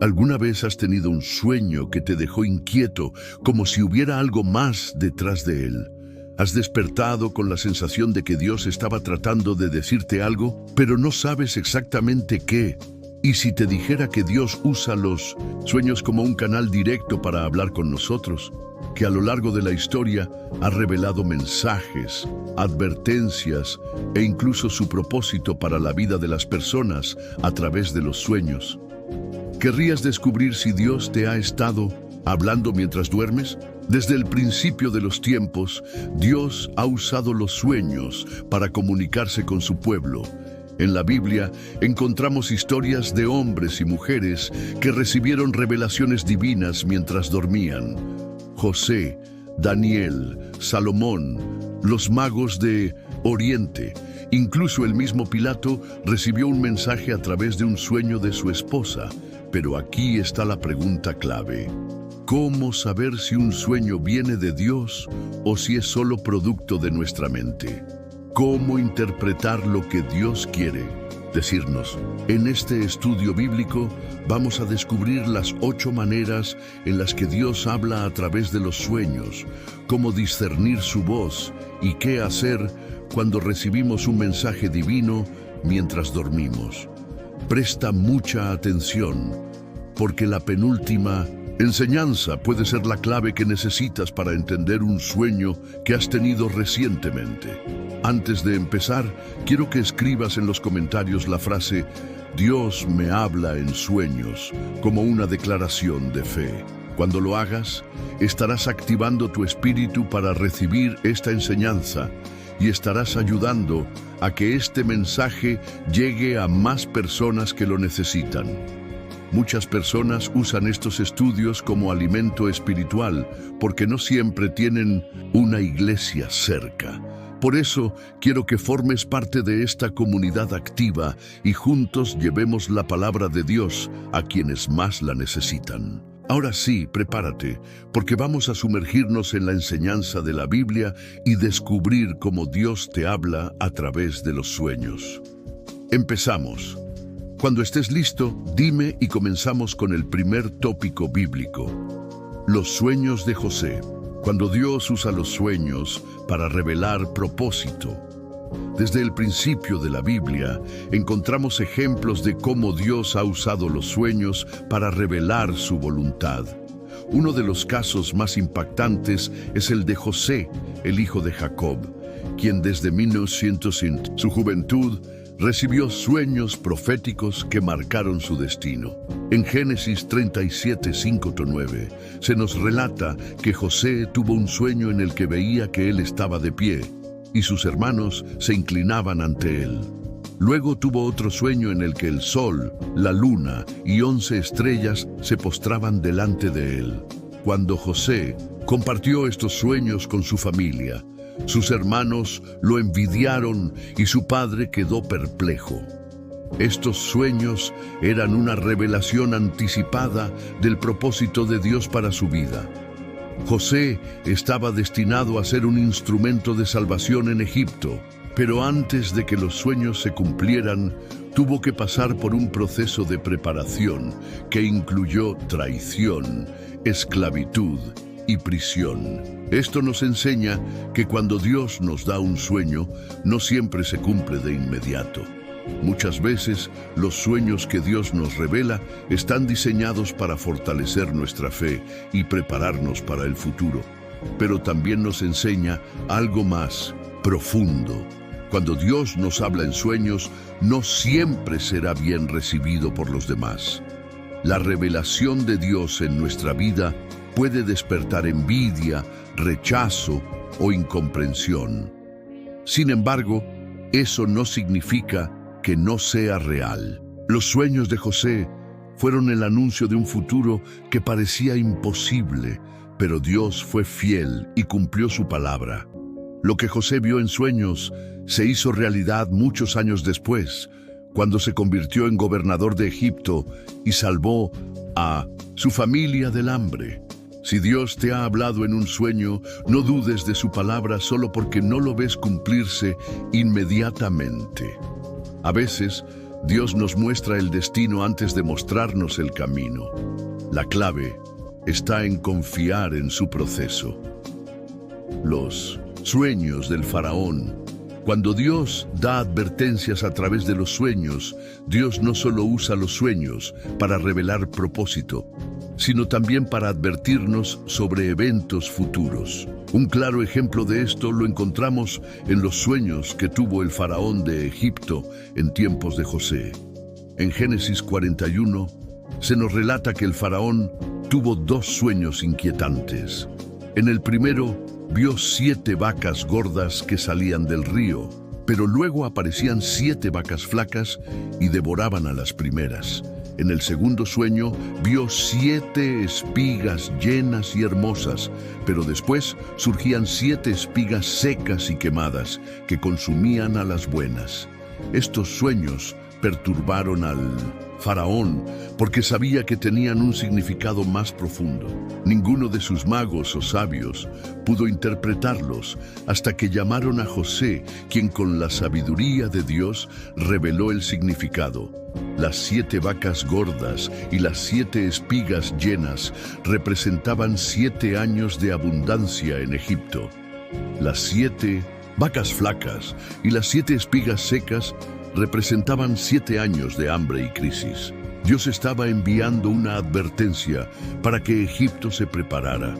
¿Alguna vez has tenido un sueño que te dejó inquieto, como si hubiera algo más detrás de él? ¿Has despertado con la sensación de que Dios estaba tratando de decirte algo, pero no sabes exactamente qué? ¿Y si te dijera que Dios usa los sueños como un canal directo para hablar con nosotros? Que a lo largo de la historia ha revelado mensajes, advertencias e incluso su propósito para la vida de las personas a través de los sueños. ¿Querrías descubrir si Dios te ha estado hablando mientras duermes? Desde el principio de los tiempos, Dios ha usado los sueños para comunicarse con su pueblo. En la Biblia encontramos historias de hombres y mujeres que recibieron revelaciones divinas mientras dormían. José, Daniel, Salomón, los magos de Oriente. Incluso el mismo Pilato recibió un mensaje a través de un sueño de su esposa. Pero aquí está la pregunta clave. ¿Cómo saber si un sueño viene de Dios o si es solo producto de nuestra mente? ¿Cómo interpretar lo que Dios quiere decirnos? En este estudio bíblico vamos a descubrir las 8 maneras en las que Dios habla a través de los sueños, cómo discernir su voz y qué hacer cuando recibimos un mensaje divino mientras dormimos. Presta mucha atención, porque la penúltima enseñanza puede ser la clave que necesitas para entender un sueño que has tenido recientemente. Antes de empezar, quiero que escribas en los comentarios la frase «Dios me habla en sueños» como una declaración de fe. Cuando lo hagas, estarás activando tu espíritu para recibir esta enseñanza y estarás ayudando a que este mensaje llegue a más personas que lo necesitan. Muchas personas usan estos estudios como alimento espiritual porque no siempre tienen una iglesia cerca. Por eso, quiero que formes parte de esta comunidad activa y juntos llevemos la palabra de Dios a quienes más la necesitan. Ahora sí, prepárate, porque vamos a sumergirnos en la enseñanza de la Biblia y descubrir cómo Dios te habla a través de los sueños. Empezamos. Cuando estés listo, dime y comenzamos con el primer tópico bíblico. Los sueños de José. Cuando Dios usa los sueños para revelar propósito. Desde el principio de la Biblia, encontramos ejemplos de cómo Dios ha usado los sueños para revelar su voluntad. Uno de los casos más impactantes es el de José, el hijo de Jacob, quien desde 1900 en su juventud recibió sueños proféticos que marcaron su destino. En Génesis 37, 5-9, se nos relata que José tuvo un sueño en el que veía que él estaba de pie y sus hermanos se inclinaban ante él. Luego tuvo otro sueño en el que el sol, la luna y 11 estrellas se postraban delante de él. Cuando José compartió estos sueños con su familia, sus hermanos lo envidiaron y su padre quedó perplejo. Estos sueños eran una revelación anticipada del propósito de Dios para su vida. José estaba destinado a ser un instrumento de salvación en Egipto, pero antes de que los sueños se cumplieran, tuvo que pasar por un proceso de preparación que incluyó traición, esclavitud y prisión. Esto nos enseña que cuando Dios nos da un sueño, no siempre se cumple de inmediato. Muchas veces, los sueños que Dios nos revela están diseñados para fortalecer nuestra fe y prepararnos para el futuro. Pero también nos enseña algo más profundo. Cuando Dios nos habla en sueños, no siempre será bien recibido por los demás. La revelación de Dios en nuestra vida puede despertar envidia, rechazo o incomprensión. Sin embargo, eso no significa que no sea real. Los sueños de José fueron el anuncio de un futuro que parecía imposible, pero Dios fue fiel y cumplió su palabra. Lo que José vio en sueños se hizo realidad muchos años después, cuando se convirtió en gobernador de Egipto y salvó a su familia del hambre. Si Dios te ha hablado en un sueño, no dudes de su palabra solo porque no lo ves cumplirse inmediatamente. A veces, Dios nos muestra el destino antes de mostrarnos el camino. La clave está en confiar en su proceso. Los sueños del faraón. Cuando Dios da advertencias a través de los sueños, Dios no solo usa los sueños para revelar propósito, sino también para advertirnos sobre eventos futuros. Un claro ejemplo de esto lo encontramos en los sueños que tuvo el faraón de Egipto en tiempos de José. En Génesis 41 se nos relata que el faraón tuvo dos sueños inquietantes. En el primero, vio 7 vacas gordas que salían del río, pero luego aparecían 7 vacas flacas y devoraban a las primeras. En el segundo sueño, vio 7 espigas llenas y hermosas, pero después surgían 7 espigas secas y quemadas que consumían a las buenas. Estos sueños perturbaron al faraón porque sabía que tenían un significado más profundo. Ninguno de sus magos o sabios pudo interpretarlos hasta que llamaron a José, quien con la sabiduría de Dios reveló el significado. Las 7 vacas gordas y las 7 espigas llenas representaban 7 años de abundancia en Egipto. Las 7 vacas flacas y las 7 espigas secas representaban 7 años de hambre y crisis. Dios estaba enviando una advertencia para que Egipto se preparara.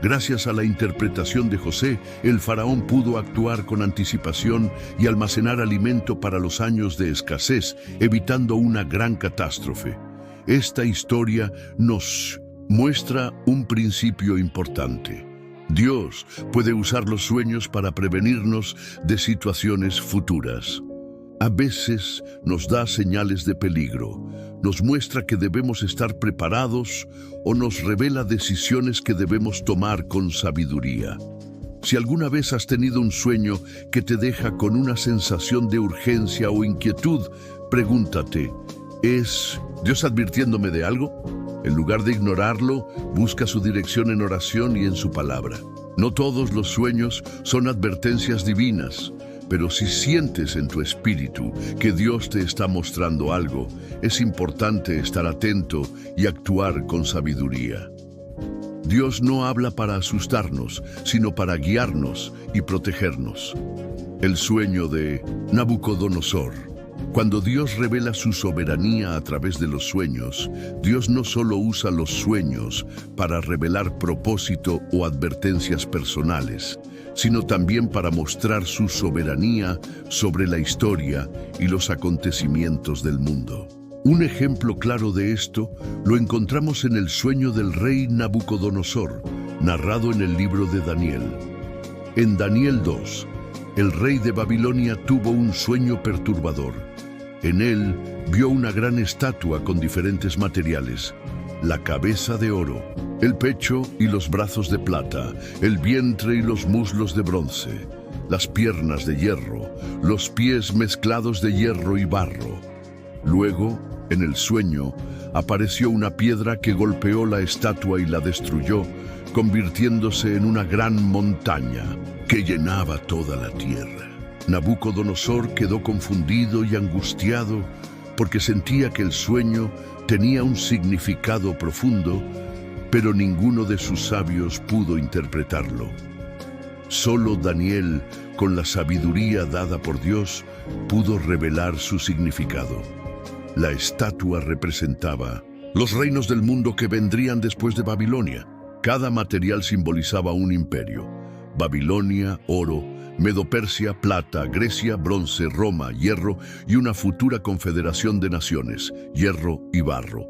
Gracias a la interpretación de José, el faraón pudo actuar con anticipación y almacenar alimento para los años de escasez, evitando una gran catástrofe. Esta historia nos muestra un principio importante. Dios puede usar los sueños para prevenirnos de situaciones futuras. A veces nos da señales de peligro, nos muestra que debemos estar preparados o nos revela decisiones que debemos tomar con sabiduría. Si alguna vez has tenido un sueño que te deja con una sensación de urgencia o inquietud, pregúntate, ¿es Dios advirtiéndome de algo? En lugar de ignorarlo, busca su dirección en oración y en su palabra. No todos los sueños son advertencias divinas. Pero si sientes en tu espíritu que Dios te está mostrando algo, es importante estar atento y actuar con sabiduría. Dios no habla para asustarnos, sino para guiarnos y protegernos. El sueño de Nabucodonosor. Cuando Dios revela su soberanía a través de los sueños, Dios no solo usa los sueños para revelar propósito o advertencias personales, sino también para mostrar su soberanía sobre la historia y los acontecimientos del mundo. Un ejemplo claro de esto lo encontramos en el sueño del rey Nabucodonosor, narrado en el libro de Daniel. En Daniel 2, el rey de Babilonia tuvo un sueño perturbador. En él vio una gran estatua con diferentes materiales: la cabeza de oro, el pecho y los brazos de plata, el vientre y los muslos de bronce, las piernas de hierro, los pies mezclados de hierro y barro. Luego, en el sueño, apareció una piedra que golpeó la estatua y la destruyó, convirtiéndose en una gran montaña que llenaba toda la tierra. Nabucodonosor quedó confundido y angustiado porque sentía que el sueño tenía un significado profundo, pero ninguno de sus sabios pudo interpretarlo. Solo Daniel, con la sabiduría dada por Dios, pudo revelar su significado. La estatua representaba los reinos del mundo que vendrían después de Babilonia. Cada material simbolizaba un imperio: Babilonia, oro; Medo-Persia, plata; Grecia, bronce; Roma, hierro; y una futura confederación de naciones, hierro y barro.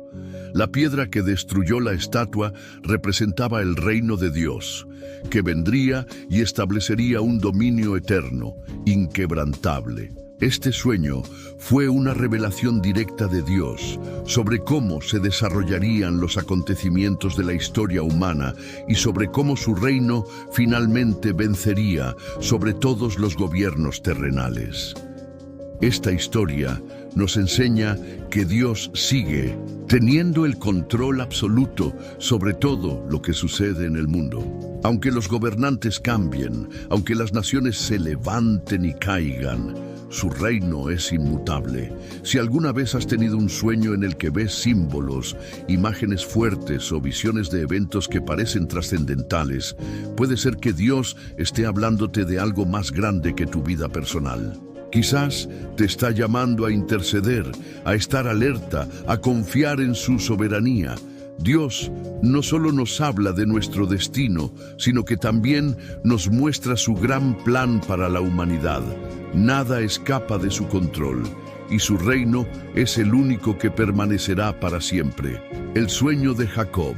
La piedra que destruyó la estatua representaba el reino de Dios, que vendría y establecería un dominio eterno, inquebrantable. Este sueño fue una revelación directa de Dios sobre cómo se desarrollarían los acontecimientos de la historia humana y sobre cómo su reino finalmente vencería sobre todos los gobiernos terrenales. Esta historia nos enseña que Dios sigue teniendo el control absoluto sobre todo lo que sucede en el mundo. Aunque los gobernantes cambien, aunque las naciones se levanten y caigan, su reino es inmutable. Si alguna vez has tenido un sueño en el que ves símbolos, imágenes fuertes o visiones de eventos que parecen trascendentales, puede ser que Dios esté hablándote de algo más grande que tu vida personal. Quizás te está llamando a interceder, a estar alerta, a confiar en su soberanía. Dios no solo nos habla de nuestro destino, sino que también nos muestra su gran plan para la humanidad. Nada escapa de su control, y su reino es el único que permanecerá para siempre. El sueño de Jacob.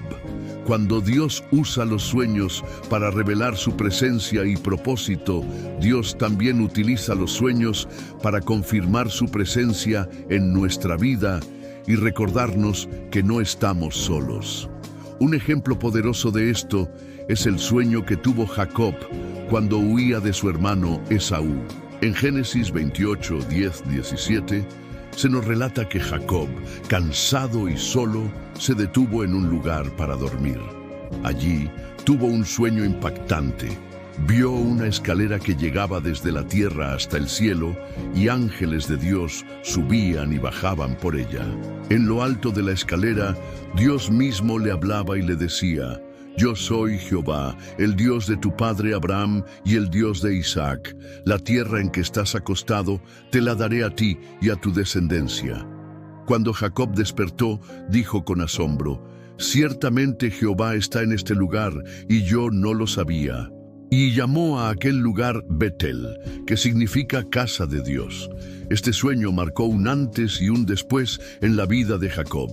Cuando Dios usa los sueños para revelar su presencia y propósito, Dios también utiliza los sueños para confirmar su presencia en nuestra vida y recordarnos que no estamos solos. Un ejemplo poderoso de esto es el sueño que tuvo Jacob cuando huía de su hermano Esaú. En Génesis 28, 10, 17, se nos relata que Jacob, cansado y solo, se detuvo en un lugar para dormir. Allí tuvo un sueño impactante. Vio una escalera que llegaba desde la tierra hasta el cielo y ángeles de Dios subían y bajaban por ella. En lo alto de la escalera, Dios mismo le hablaba y le decía: Yo soy Jehová, el Dios de tu padre Abraham y el Dios de Isaac. La tierra en que estás acostado te la daré a ti y a tu descendencia. Cuando Jacob despertó, dijo con asombro: Ciertamente Jehová está en este lugar y yo no lo sabía. Y llamó a aquel lugar Betel, que significa casa de Dios. Este sueño marcó un antes y un después en la vida de Jacob.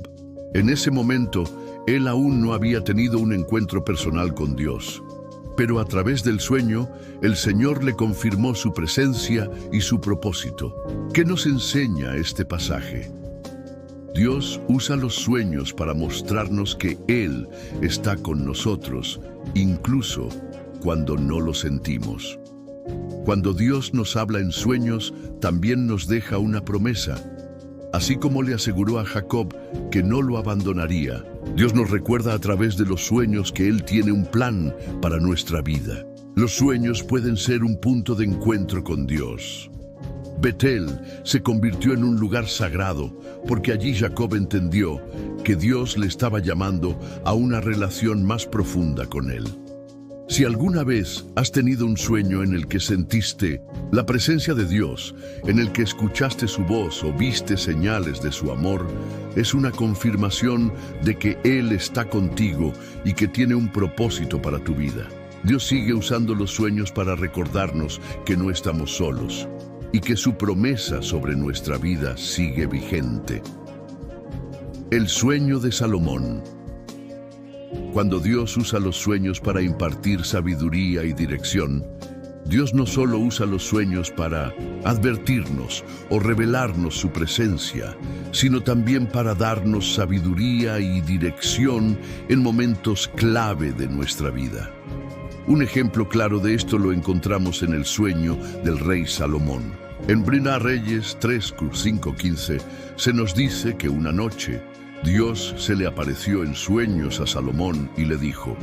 En ese momento, él aún no había tenido un encuentro personal con Dios. Pero a través del sueño, el Señor le confirmó su presencia y su propósito. ¿Qué nos enseña este pasaje? Dios usa los sueños para mostrarnos que Él está con nosotros, incluso cuando no lo sentimos. Cuando Dios nos habla en sueños, también nos deja una promesa. Así como le aseguró a Jacob que no lo abandonaría, Dios nos recuerda a través de los sueños que Él tiene un plan para nuestra vida. Los sueños pueden ser un punto de encuentro con Dios. Betel se convirtió en un lugar sagrado porque allí Jacob entendió que Dios le estaba llamando a una relación más profunda con él. Si alguna vez has tenido un sueño en el que sentiste la presencia de Dios, en el que escuchaste su voz o viste señales de su amor, es una confirmación de que Él está contigo y que tiene un propósito para tu vida. Dios sigue usando los sueños para recordarnos que no estamos solos y que su promesa sobre nuestra vida sigue vigente. El sueño de Salomón. Cuando Dios usa los sueños para impartir sabiduría y dirección, Dios no solo usa los sueños para advertirnos o revelarnos su presencia, sino también para darnos sabiduría y dirección en momentos clave de nuestra vida. Un ejemplo claro de esto lo encontramos en el sueño del rey Salomón. En Primera Reyes 3, 5, 15 se nos dice que una noche Dios se le apareció en sueños a Salomón y le dijo: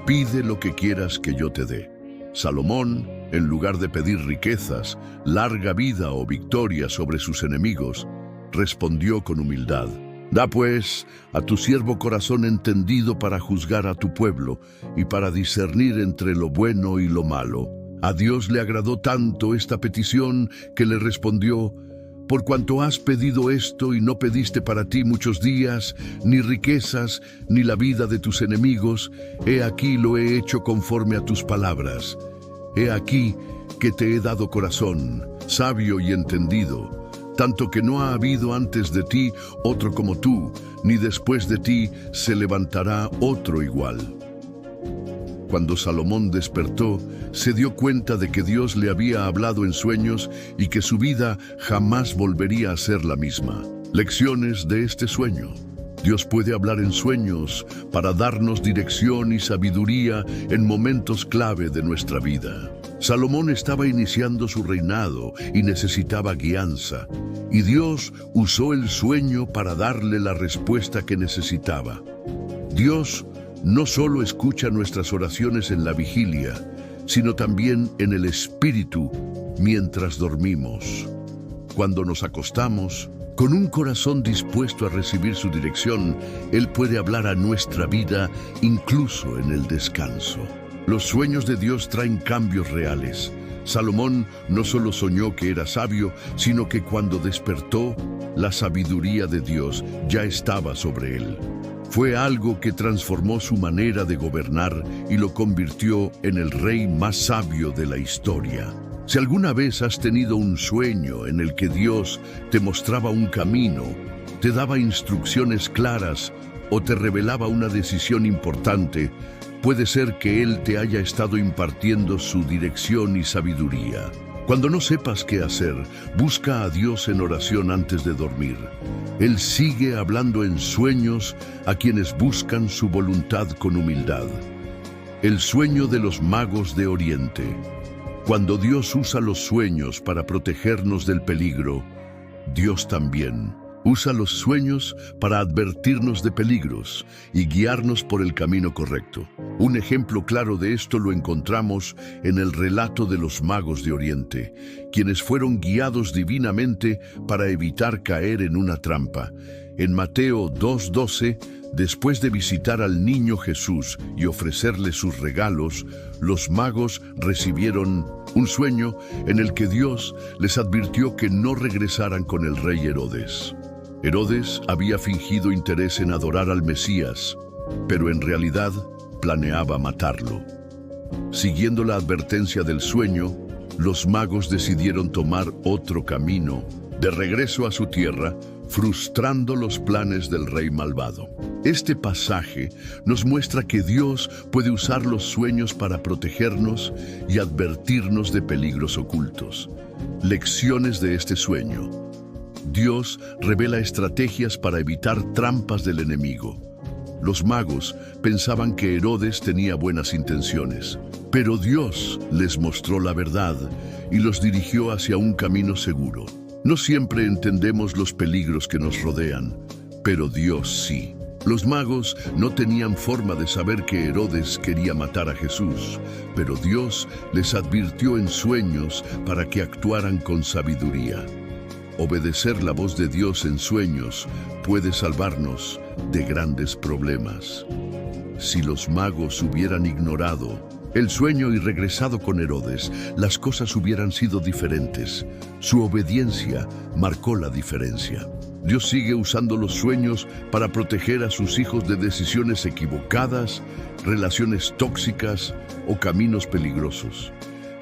«Pide lo que quieras que yo te dé». Salomón, en lugar de pedir riquezas, larga vida o victoria sobre sus enemigos, respondió con humildad: «Da pues a tu siervo corazón entendido para juzgar a tu pueblo y para discernir entre lo bueno y lo malo». A Dios le agradó tanto esta petición que le respondió: «Por cuanto has pedido esto y no pediste para ti muchos días, ni riquezas, ni la vida de tus enemigos, he aquí lo he hecho conforme a tus palabras. He aquí que te he dado corazón, sabio y entendido, tanto que no ha habido antes de ti otro como tú, ni después de ti se levantará otro igual». Cuando Salomón despertó, se dio cuenta de que Dios le había hablado en sueños y que su vida jamás volvería a ser la misma. Lecciones de este sueño. Dios puede hablar en sueños para darnos dirección y sabiduría en momentos clave de nuestra vida. Salomón estaba iniciando su reinado y necesitaba guianza, y Dios usó el sueño para darle la respuesta que necesitaba. Dios no solo escucha nuestras oraciones en la vigilia, sino también en el espíritu mientras dormimos. cuando nos acostamos, con un corazón dispuesto a recibir su dirección, Él puede hablar a nuestra vida incluso en el descanso. Los sueños de Dios traen cambios reales. Salomón no solo soñó que era sabio, sino que cuando despertó, la sabiduría de Dios ya estaba sobre él. Fue algo que transformó su manera de gobernar y lo convirtió en el rey más sabio de la historia. Si alguna vez has tenido un sueño en el que Dios te mostraba un camino, te daba instrucciones claras o te revelaba una decisión importante, puede ser que Él te haya estado impartiendo su dirección y sabiduría. Cuando no sepas qué hacer, busca a Dios en oración antes de dormir. Él sigue hablando en sueños a quienes buscan su voluntad con humildad. El sueño de los magos de Oriente. Cuando Dios usa los sueños para protegernos del peligro, Dios también usa los sueños para advertirnos de peligros y guiarnos por el camino correcto. Un ejemplo claro de esto lo encontramos en el relato de los magos de Oriente, quienes fueron guiados divinamente para evitar caer en una trampa. En Mateo 2:12, después de visitar al niño Jesús y ofrecerle sus regalos, los magos recibieron un sueño en el que Dios les advirtió que no regresaran con el rey Herodes. Herodes había fingido interés en adorar al Mesías, pero en realidad planeaba matarlo. Siguiendo la advertencia del sueño, los magos decidieron tomar otro camino, de regreso a su tierra, frustrando los planes del rey malvado. Este pasaje nos muestra que Dios puede usar los sueños para protegernos y advertirnos de peligros ocultos. Lecciones de este sueño. Dios revela estrategias para evitar trampas del enemigo. Los magos pensaban que Herodes tenía buenas intenciones, pero Dios les mostró la verdad y los dirigió hacia un camino seguro. No siempre entendemos los peligros que nos rodean, pero Dios sí. Los magos no tenían forma de saber que Herodes quería matar a Jesús, pero Dios les advirtió en sueños para que actuaran con sabiduría. Obedecer la voz de Dios en sueños puede salvarnos de grandes problemas. Si los magos hubieran ignorado el sueño y regresado con Herodes, las cosas hubieran sido diferentes. Su obediencia marcó la diferencia. Dios sigue usando los sueños para proteger a sus hijos de decisiones equivocadas, relaciones tóxicas o caminos peligrosos.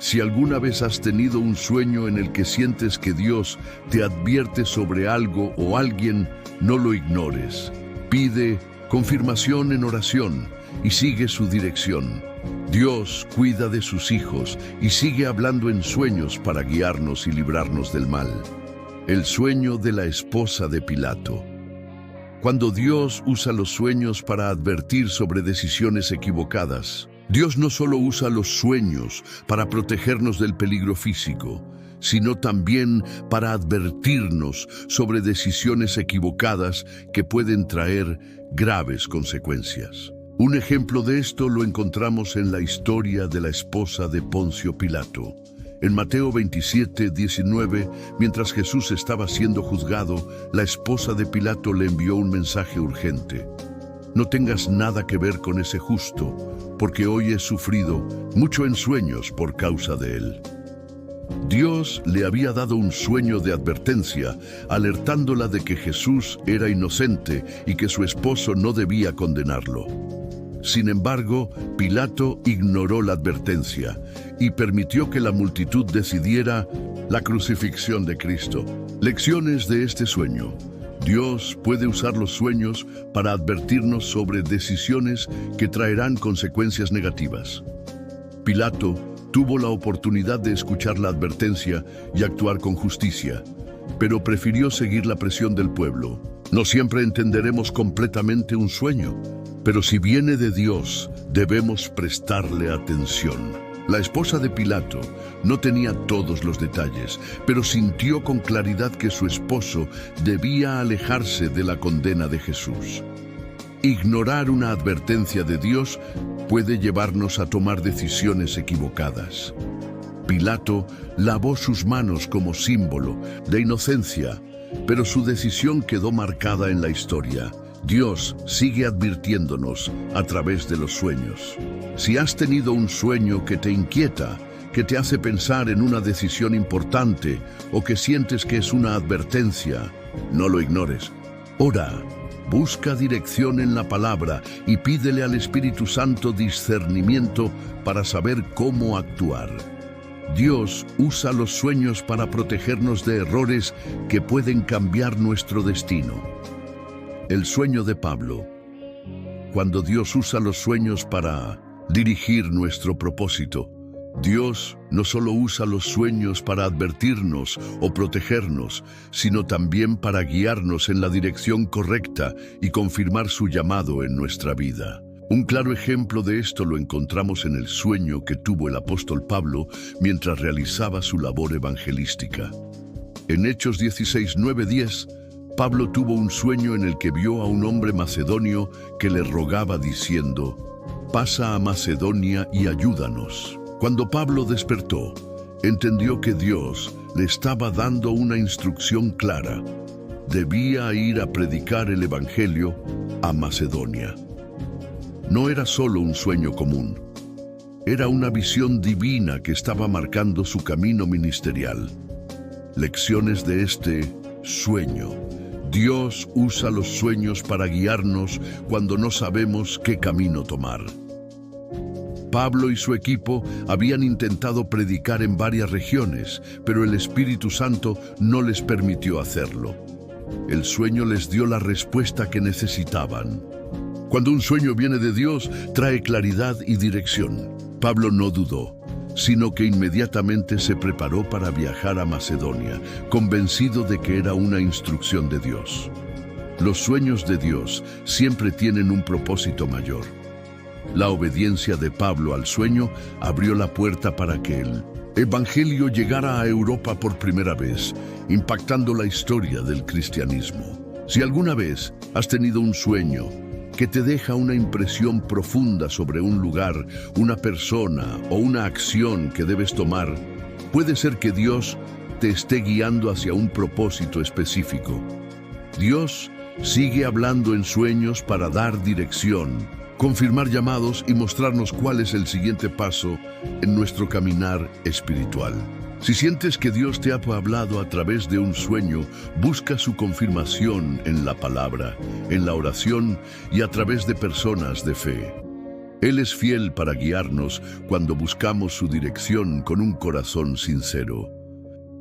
Si alguna vez has tenido un sueño en el que sientes que Dios te advierte sobre algo o alguien, no lo ignores. Pide confirmación en oración y sigue su dirección. Dios cuida de sus hijos y sigue hablando en sueños para guiarnos y librarnos del mal. El sueño de la esposa de Pilato. Cuando Dios usa los sueños para advertir sobre decisiones equivocadas, Dios no solo usa los sueños para protegernos del peligro físico, sino también para advertirnos sobre decisiones equivocadas que pueden traer graves consecuencias. Un ejemplo de esto lo encontramos en la historia de la esposa de Poncio Pilato. En Mateo 27:19, mientras Jesús estaba siendo juzgado, la esposa de Pilato le envió un mensaje urgente. No tengas nada que ver con ese justo, porque hoy he sufrido mucho en sueños por causa de él. Dios le había dado un sueño de advertencia, alertándola de que Jesús era inocente y que su esposo no debía condenarlo. Sin embargo, Pilato ignoró la advertencia y permitió que la multitud decidiera la crucifixión de Cristo. Lecciones de este sueño. Dios puede usar los sueños para advertirnos sobre decisiones que traerán consecuencias negativas. Pilato tuvo la oportunidad de escuchar la advertencia y actuar con justicia, pero prefirió seguir la presión del pueblo. No siempre entenderemos completamente un sueño, pero si viene de Dios, debemos prestarle atención. La esposa de Pilato no tenía todos los detalles, pero sintió con claridad que su esposo debía alejarse de la condena de Jesús. Ignorar una advertencia de Dios puede llevarnos a tomar decisiones equivocadas. Pilato lavó sus manos como símbolo de inocencia, pero su decisión quedó marcada en la historia. Dios sigue advirtiéndonos a través de los sueños. Si has tenido un sueño que te inquieta, que te hace pensar en una decisión importante o que sientes que es una advertencia, no lo ignores. Ora, busca dirección en la palabra y pídele al Espíritu Santo discernimiento para saber cómo actuar. Dios usa los sueños para protegernos de errores que pueden cambiar nuestro destino. El sueño de Pablo. Cuando Dios usa los sueños para dirigir nuestro propósito, Dios no solo usa los sueños para advertirnos o protegernos, sino también para guiarnos en la dirección correcta y confirmar su llamado en nuestra vida. Un claro ejemplo de esto lo encontramos en el sueño que tuvo el apóstol Pablo mientras realizaba su labor evangelística. En Hechos 16, 9-10, Pablo tuvo un sueño en el que vio a un hombre macedonio que le rogaba diciendo: «Pasa a Macedonia y ayúdanos». Cuando Pablo despertó, entendió que Dios le estaba dando una instrucción clara. Debía ir a predicar el Evangelio a Macedonia. No era solo un sueño común. Era una visión divina que estaba marcando su camino ministerial. Lecciones de este sueño. Dios usa los sueños para guiarnos cuando no sabemos qué camino tomar. Pablo y su equipo habían intentado predicar en varias regiones, pero el Espíritu Santo no les permitió hacerlo. El sueño les dio la respuesta que necesitaban. Cuando un sueño viene de Dios, trae claridad y dirección. Pablo no dudó, sino que inmediatamente se preparó para viajar a Macedonia, convencido de que era una instrucción de Dios. Los sueños de Dios siempre tienen un propósito mayor. La obediencia de Pablo al sueño abrió la puerta para que el Evangelio llegara a Europa por primera vez, impactando la historia del cristianismo. Si alguna vez has tenido un sueño que te deja una impresión profunda sobre un lugar, una persona o una acción que debes tomar, puede ser que Dios te esté guiando hacia un propósito específico. Dios sigue hablando en sueños para dar dirección, confirmar llamados y mostrarnos cuál es el siguiente paso en nuestro caminar espiritual. Si sientes que Dios te ha hablado a través de un sueño, busca su confirmación en la palabra, en la oración y a través de personas de fe. Él es fiel para guiarnos cuando buscamos su dirección con un corazón sincero.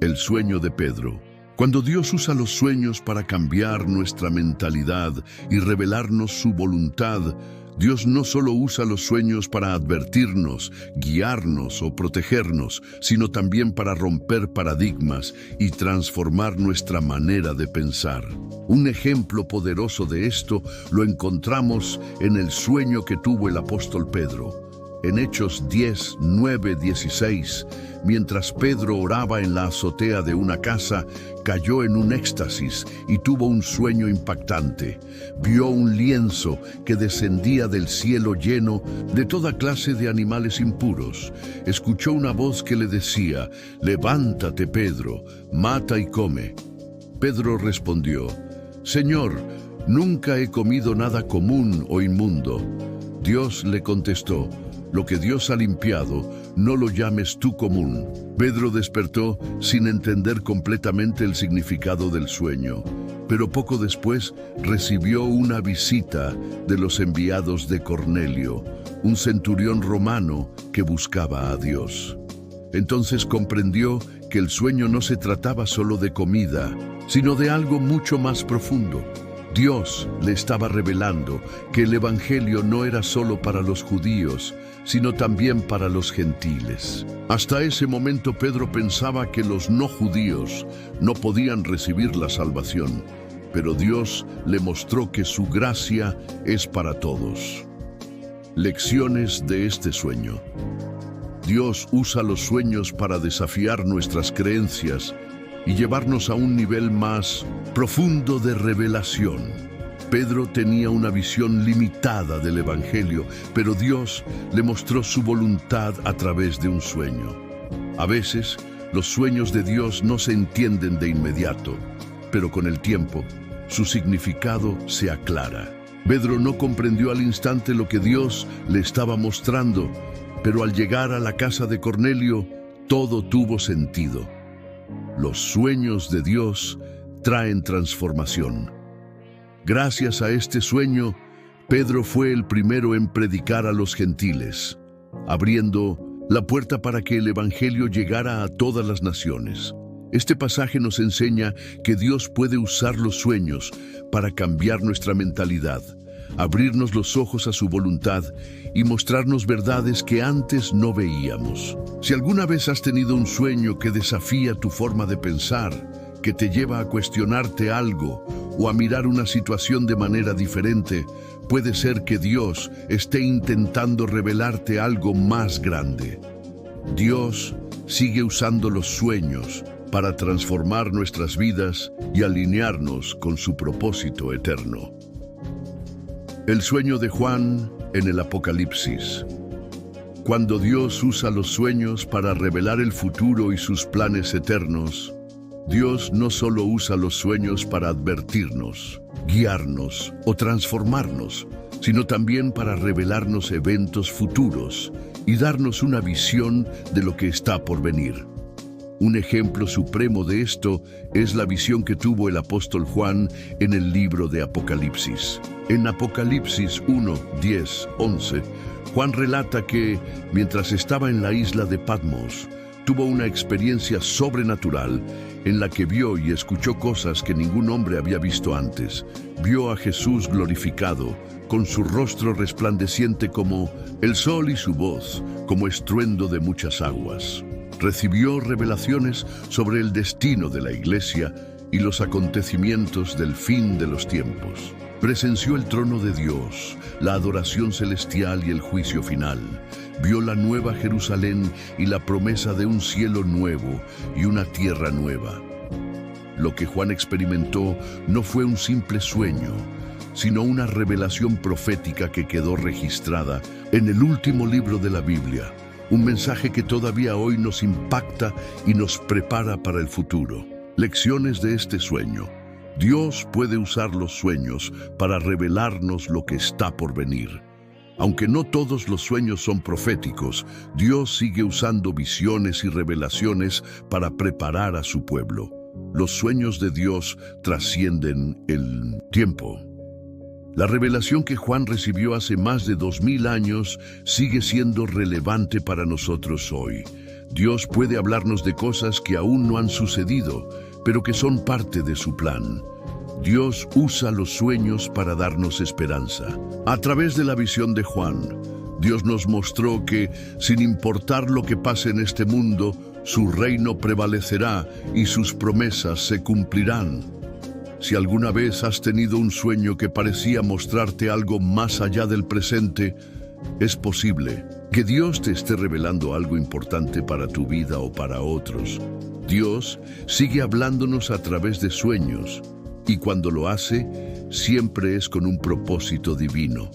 El sueño de Pedro. Cuando Dios usa los sueños para cambiar nuestra mentalidad y revelarnos su voluntad, Dios no solo usa los sueños para advertirnos, guiarnos o protegernos, sino también para romper paradigmas y transformar nuestra manera de pensar. Un ejemplo poderoso de esto lo encontramos en el sueño que tuvo el apóstol Pedro. En Hechos 10, 9, 16, mientras Pedro oraba en la azotea de una casa, cayó en un éxtasis y tuvo un sueño impactante. Vio un lienzo que descendía del cielo lleno de toda clase de animales impuros. Escuchó una voz que le decía: «Levántate, Pedro, mata y come». Pedro respondió: «Señor, nunca he comido nada común o inmundo». Dios le contestó: «Lo que Dios ha limpiado, no lo llames tú común». Pedro despertó sin entender completamente el significado del sueño, pero poco después recibió una visita de los enviados de Cornelio, un centurión romano que buscaba a Dios. Entonces comprendió que el sueño no se trataba solo de comida, sino de algo mucho más profundo. Dios le estaba revelando que el Evangelio no era solo para los judíos, sino también para los gentiles. Hasta ese momento Pedro pensaba que los no judíos no podían recibir la salvación, pero Dios le mostró que su gracia es para todos. Lecciones de este sueño. Dios usa los sueños para desafiar nuestras creencias y llevarnos a un nivel más profundo de revelación. Pedro tenía una visión limitada del Evangelio, pero Dios le mostró su voluntad a través de un sueño. A veces, los sueños de Dios no se entienden de inmediato, pero con el tiempo, su significado se aclara. Pedro no comprendió al instante lo que Dios le estaba mostrando, pero al llegar a la casa de Cornelio, todo tuvo sentido. Los sueños de Dios traen transformación. Gracias a este sueño, Pedro fue el primero en predicar a los gentiles, abriendo la puerta para que el evangelio llegara a todas las naciones. Este pasaje nos enseña que Dios puede usar los sueños para cambiar nuestra mentalidad, abrirnos los ojos a su voluntad y mostrarnos verdades que antes no veíamos. Si alguna vez has tenido un sueño que desafía tu forma de pensar, que te lleva a cuestionarte algo o a mirar una situación de manera diferente, puede ser que Dios esté intentando revelarte algo más grande. Dios sigue usando los sueños para transformar nuestras vidas y alinearnos con su propósito eterno. El sueño de Juan en el Apocalipsis. Cuando Dios usa los sueños para revelar el futuro y sus planes eternos, Dios no solo usa los sueños para advertirnos, guiarnos o transformarnos, sino también para revelarnos eventos futuros y darnos una visión de lo que está por venir. Un ejemplo supremo de esto es la visión que tuvo el apóstol Juan en el libro de Apocalipsis. En Apocalipsis 1, 10, 11, Juan relata que, mientras estaba en la isla de Patmos, tuvo una experiencia sobrenatural en la que vio y escuchó cosas que ningún hombre había visto antes. Vio a Jesús glorificado, con su rostro resplandeciente como el sol y su voz, como estruendo de muchas aguas. Recibió revelaciones sobre el destino de la iglesia y los acontecimientos del fin de los tiempos. Presenció el trono de Dios, la adoración celestial y el juicio final. Vio la nueva Jerusalén y la promesa de un cielo nuevo y una tierra nueva. Lo que Juan experimentó no fue un simple sueño, sino una revelación profética que quedó registrada en el último libro de la Biblia. Un mensaje que todavía hoy nos impacta y nos prepara para el futuro. Lecciones de este sueño. Dios puede usar los sueños para revelarnos lo que está por venir. Aunque no todos los sueños son proféticos, Dios sigue usando visiones y revelaciones para preparar a su pueblo. Los sueños de Dios trascienden el tiempo. La revelación que Juan recibió hace más de 2000 años sigue siendo relevante para nosotros hoy. Dios puede hablarnos de cosas que aún no han sucedido, pero que son parte de su plan. Dios usa los sueños para darnos esperanza. A través de la visión de Juan, Dios nos mostró que, sin importar lo que pase en este mundo, su reino prevalecerá y sus promesas se cumplirán. Si alguna vez has tenido un sueño que parecía mostrarte algo más allá del presente, es posible que Dios te esté revelando algo importante para tu vida o para otros. Dios sigue hablándonos a través de sueños, y cuando lo hace, siempre es con un propósito divino.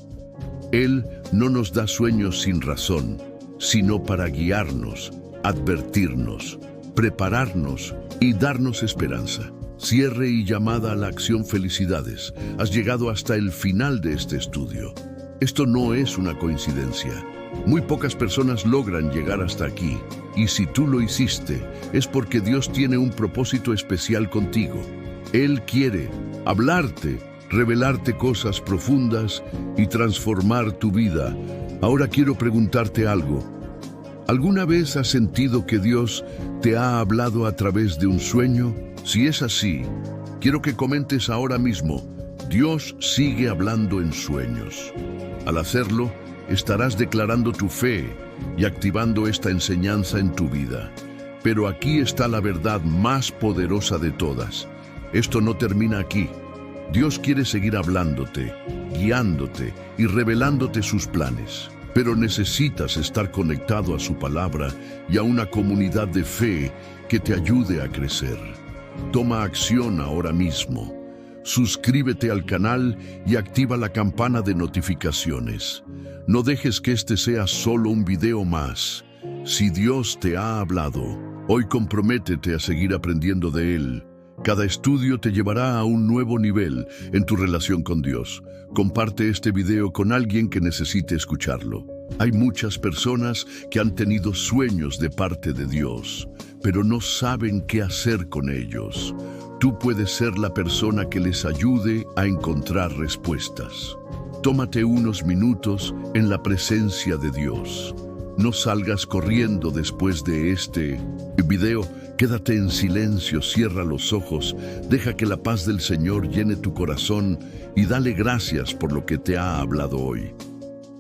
Él no nos da sueños sin razón, sino para guiarnos, advertirnos, prepararnos y darnos esperanza. Cierre y llamada a la acción. Felicidades. Has llegado hasta el final de este estudio. Esto no es una coincidencia. Muy pocas personas logran llegar hasta aquí. Y si tú lo hiciste, es porque Dios tiene un propósito especial contigo. Él quiere hablarte, revelarte cosas profundas y transformar tu vida. Ahora quiero preguntarte algo. ¿Alguna vez has sentido que Dios te ha hablado a través de un sueño? Si es así, quiero que comentes ahora mismo: Dios sigue hablando en sueños. Al hacerlo, estarás declarando tu fe y activando esta enseñanza en tu vida. Pero aquí está la verdad más poderosa de todas. Esto no termina aquí. Dios quiere seguir hablándote, guiándote y revelándote sus planes. Pero necesitas estar conectado a su palabra y a una comunidad de fe que te ayude a crecer. Toma acción ahora mismo. Suscríbete al canal y activa la campana de notificaciones. No dejes que este sea solo un video más. Si Dios te ha hablado, hoy comprométete a seguir aprendiendo de Él. Cada estudio te llevará a un nuevo nivel en tu relación con Dios. Comparte este video con alguien que necesite escucharlo. Hay muchas personas que han tenido sueños de parte de Dios, pero no saben qué hacer con ellos. Tú puedes ser la persona que les ayude a encontrar respuestas. Tómate unos minutos en la presencia de Dios. No salgas corriendo después de este video. Quédate en silencio, cierra los ojos, deja que la paz del Señor llene tu corazón y dale gracias por lo que te ha hablado hoy.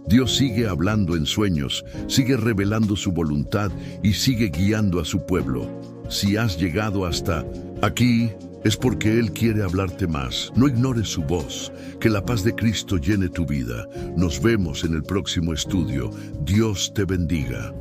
Dios sigue hablando en sueños, sigue revelando su voluntad y sigue guiando a su pueblo. Si has llegado hasta aquí, es porque Él quiere hablarte más. No ignores su voz. Que la paz de Cristo llene tu vida. Nos vemos en el próximo estudio. Dios te bendiga.